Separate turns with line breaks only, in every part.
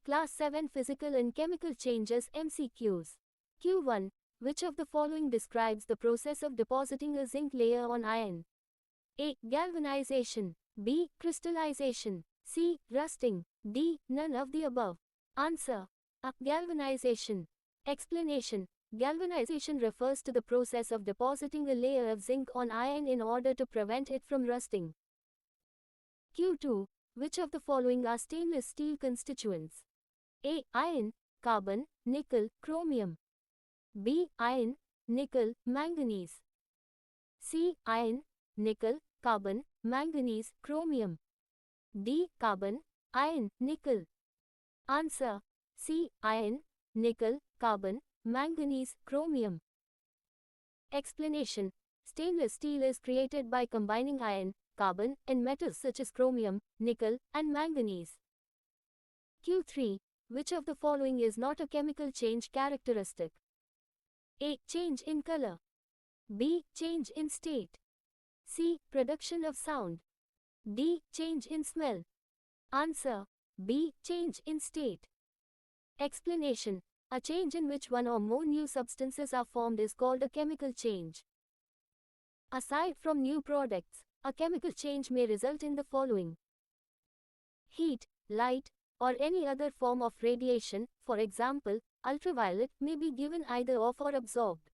Class 7 Physical and Chemical Changes MCQs. Q1. Which of the following describes the process of depositing a zinc layer on iron? A. Galvanization. B. Crystallization. C. Rusting. D. None of the above. Answer. A. Galvanization. Explanation. Galvanization refers to the process of depositing a layer of zinc on iron in order to prevent it from rusting. Q2. Which of the following are stainless steel constituents? A. Iron, carbon, nickel, chromium. B. Iron, nickel, manganese. C. Iron, nickel, carbon, manganese, chromium. D. Carbon, iron, nickel. Answer. C. Iron, nickel, carbon, manganese, chromium. Explanation. Stainless steel is created by combining iron, carbon, and metals such as chromium, nickel, and manganese. Q3. Which of the following is not a chemical change characteristic? A. Change in color. B. Change in state. C. Production of sound. D. Change in smell. Answer. B. Change in state. Explanation. A change in which one or more new substances are formed is called a chemical change. Aside from new products, a chemical change may result in the following: heat, light, or any other form of radiation, for example, ultraviolet, may be given either off or absorbed.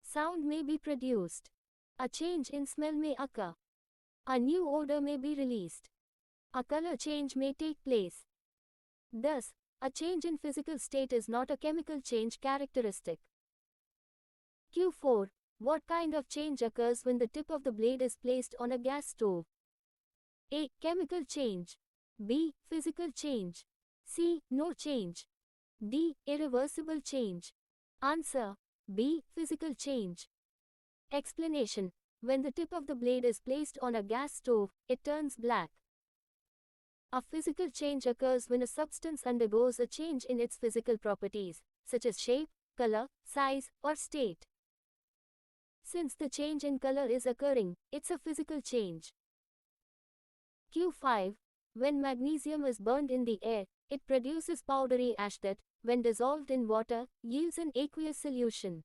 Sound may be produced. A change in smell may occur. A new odor may be released. A color change may take place. Thus, a change in physical state is not a chemical change characteristic. Q4. What kind of change occurs when the tip of the blade is placed on a gas stove? A. Chemical change. B. Physical change. C. No change. D. Irreversible change. Answer. B. Physical change. Explanation. When the tip of the blade is placed on a gas stove, it turns black. A physical change occurs when a substance undergoes a change in its physical properties, such as shape, color, size, or state. Since the change in color is occurring, it's a physical change. Q5. When magnesium is burned in the air, it produces powdery ash that, when dissolved in water, yields an aqueous solution.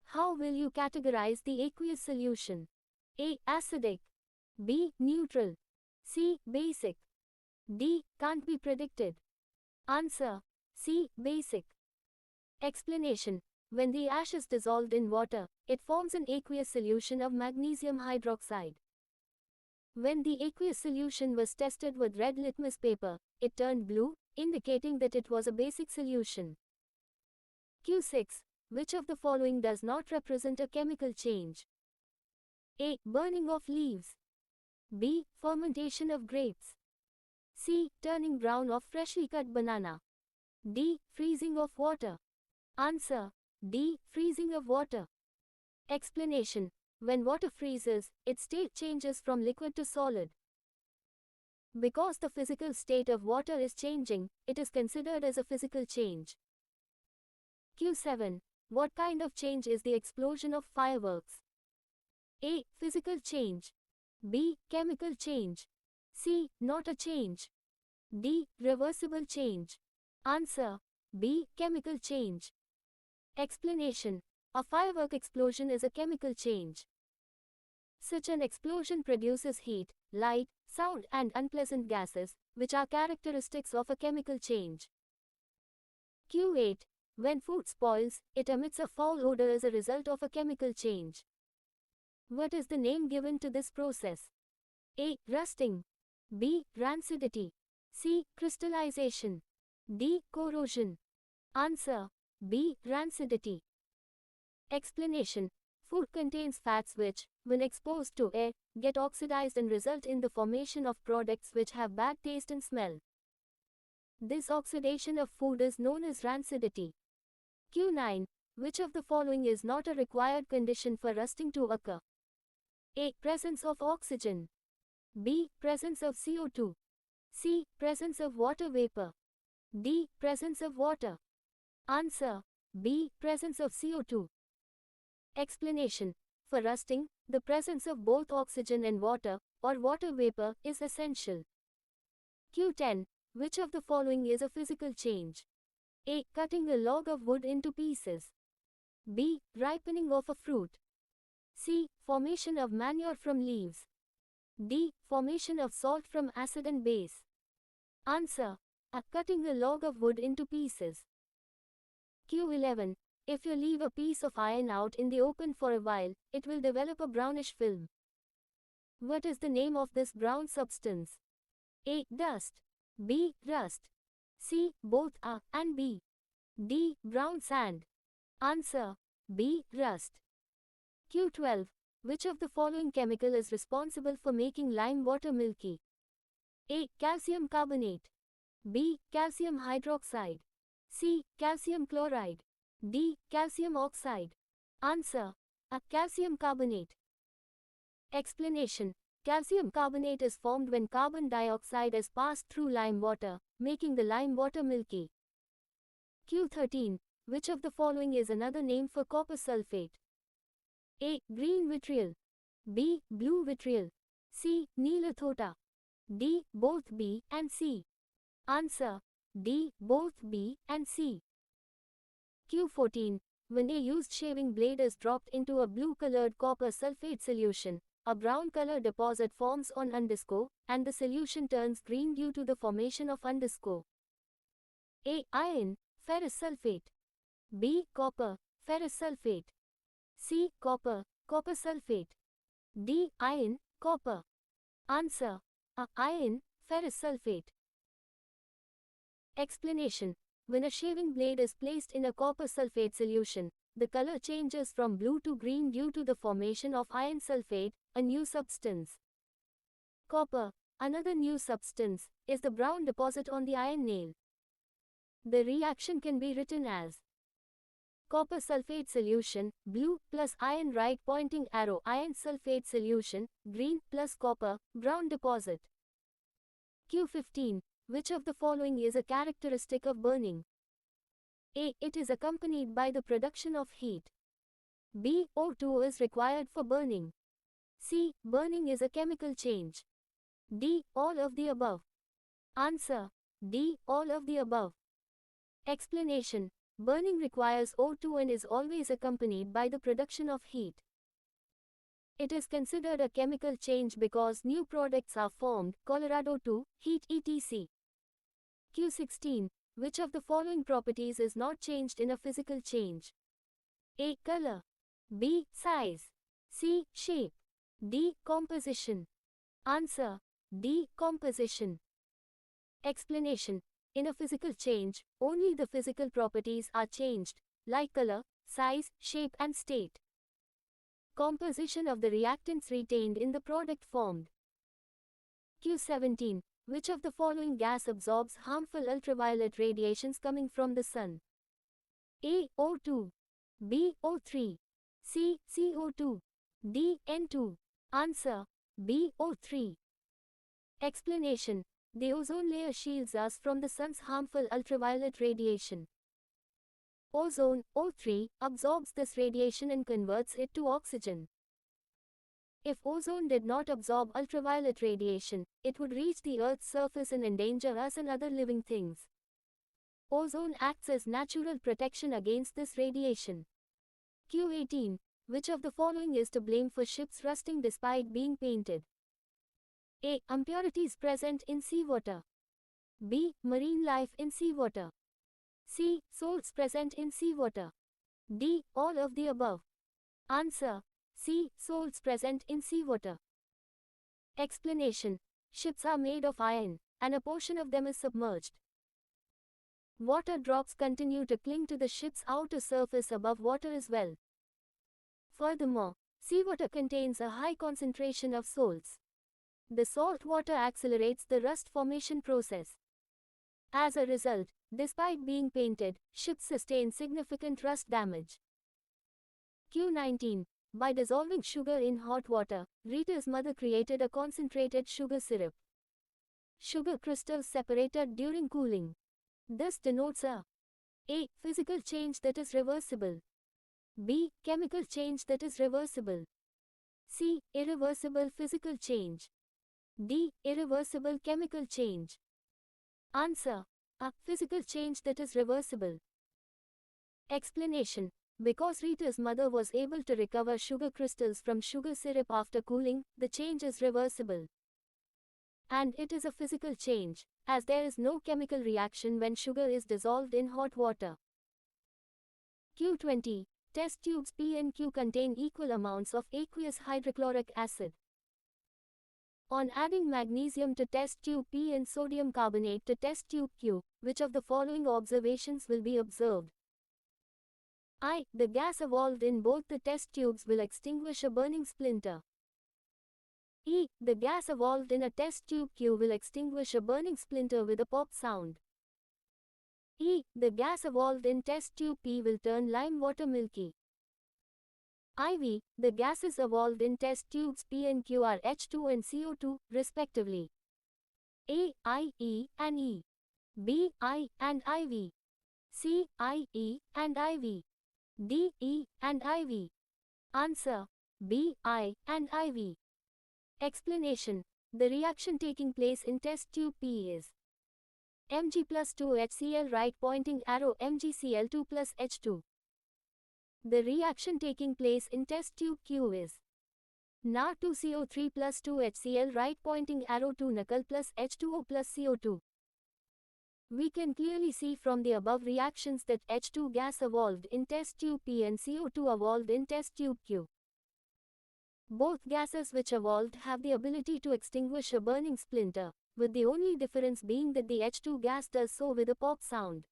How will you categorize the aqueous solution? A. Acidic. B. Neutral. C. Basic. D. Can't be predicted. Answer. C. Basic. Explanation. When the ash is dissolved in water, it forms an aqueous solution of magnesium hydroxide. When the aqueous solution was tested with red litmus paper, it turned blue, indicating that it was a basic solution. Q6. Which of the following does not represent a chemical change? A. Burning of leaves. B. Fermentation of grapes. C. Turning brown of freshly cut banana. D. Freezing of water. Answer. D. Freezing of water. Explanation. When water freezes, its state changes from liquid to solid. Because the physical state of water is changing, it is considered as a physical change. Q7. What kind of change is the explosion of fireworks? A. Physical change. B. Chemical change. C. Not a change. D. Reversible change. Answer. B. Chemical change. Explanation. A firework explosion is a chemical change. Such an explosion produces heat, light, sound, and unpleasant gases, which are characteristics of a chemical change. Q8. When food spoils, it emits a foul odor as a result of a chemical change. What is the name given to this process? A. Rusting. B. Rancidity. C. Crystallization. D. Corrosion. Answer. B. Rancidity. Explanation. Food contains fats which, when exposed to air, get oxidized and result in the formation of products which have bad taste and smell. This oxidation of food is known as rancidity. Q9. Which of the following is not a required condition for rusting to occur? A. Presence of oxygen. B. Presence of CO2. C. Presence of water vapor. D. Presence of water. Answer. B. Presence of CO2. Explanation. For rusting, the presence of both oxygen and water, or water vapor, is essential. Q10. Which of the following is a physical change? A. Cutting a log of wood into pieces. B. Ripening of a fruit. C. Formation of manure from leaves. D. Formation of salt from acid and base. Answer. A. Cutting a log of wood into pieces. Q11. If you leave a piece of iron out in the open for a while, it will develop a brownish film. What is the name of this brown substance? A. Dust. B. Rust. C. Both A and B. D. Brown sand. Answer. B. Rust. Q12. Which of the following chemical is responsible for making lime water milky? A. Calcium carbonate. B. Calcium hydroxide. C. Calcium chloride. D. Calcium oxide. Answer. A. Calcium carbonate. Explanation. Calcium carbonate is formed when carbon dioxide is passed through lime water, making the lime water milky. Q13. Which of the following is another name for copper sulfate? A. Green vitriol. B. Blue vitriol. C. Neelathota. D. Both B and C. Answer. D. Both B and C. Q14. When a used shaving blade is dropped into a blue-colored copper sulfate solution, a brown color deposit forms on underscore, and the solution turns green due to the formation of underscore. A. Iron, ferrous sulfate. B. Copper, ferrous sulfate. C. Copper, copper sulfate. D. Iron, copper. Answer. A. Iron, ferrous sulfate. Explanation. When a shaving blade is placed in a copper sulfate solution, the color changes from blue to green due to the formation of iron sulfate, a new substance. Copper, another new substance, is the brown deposit on the iron nail. The reaction can be written as copper sulfate solution, blue plus iron right pointing arrow iron sulfate solution, green plus copper, brown deposit. Q15. Which of the following is a characteristic of burning? A. It is accompanied by the production of heat. B. O2 is required for burning. C. Burning is a chemical change. D. All of the above. Answer. D. All of the above. Explanation. Burning requires O2 and is always accompanied by the production of heat. It is considered a chemical change because new products are formed, Colorado 2, heat etc. Q16. Which of the following properties is not changed in a physical change? A. Color. B. Size. C. Shape. D. Composition. Answer. D. Composition. Explanation. In a physical change, only the physical properties are changed, like color, size, shape and state. Composition of the reactants retained in the product formed. Q17. Which of the following gas absorbs harmful ultraviolet radiations coming from the sun? A. O2. B. O3. C. CO2. D. N2. Answer. B. O3. Explanation. The ozone layer shields us from the sun's harmful ultraviolet radiation. Ozone, O3, absorbs this radiation and converts it to oxygen. If ozone did not absorb ultraviolet radiation, it would reach the Earth's surface and endanger us and other living things. Ozone acts as natural protection against this radiation. Q18. Which of the following is to blame for ships rusting despite being painted? A. Impurities present in seawater. B. Marine life in seawater. C. Salts present in seawater. D. All of the above. Answer. C. Salts present in seawater. Explanation. Ships are made of iron, and a portion of them is submerged. Water drops continue to cling to the ship's outer surface above water as well. Furthermore, seawater contains a high concentration of salts. The salt water accelerates the rust formation process. As a result, despite being painted, ships sustain significant rust damage. Q19. By dissolving sugar in hot water, Rita's mother created a concentrated sugar syrup. Sugar crystals separated during cooling. This denotes a physical change that is reversible. B. Chemical change that is reversible. C. Irreversible physical change. D. Irreversible chemical change. Answer. A physical change that is reversible. Explanation. Because Rita's mother was able to recover sugar crystals from sugar syrup after cooling, the change is reversible. And it is a physical change, as there is no chemical reaction when sugar is dissolved in hot water. Q20. Test tubes P and Q contain equal amounts of aqueous hydrochloric acid. On adding magnesium to test tube P and sodium carbonate to test tube Q, which of the following observations will be observed? I. The gas evolved in both the test tubes will extinguish a burning splinter. E. The gas evolved in a test tube Q will extinguish a burning splinter with a pop sound. E. The gas evolved in test tube P will turn lime water milky. IV. The gases evolved in test tubes P and Q are H2 and CO2, respectively. A. I, E, and E. B. I, and IV. C. I, E, and IV. D, E, and IV. Answer. B, I, and IV. Explanation. The reaction taking place in test tube P is Mg plus 2 HCl right pointing arrow MgCl2 plus H2. The reaction taking place in test tube Q is Na2CO3 plus 2 HCl right pointing arrow 2 Nacl plus H2O plus CO2. We can clearly see from the above reactions that H2 gas evolved in test tube P and CO2 evolved in test tube Q. Both gases which evolved have the ability to extinguish a burning splinter, with the only difference being that the H2 gas does so with a pop sound.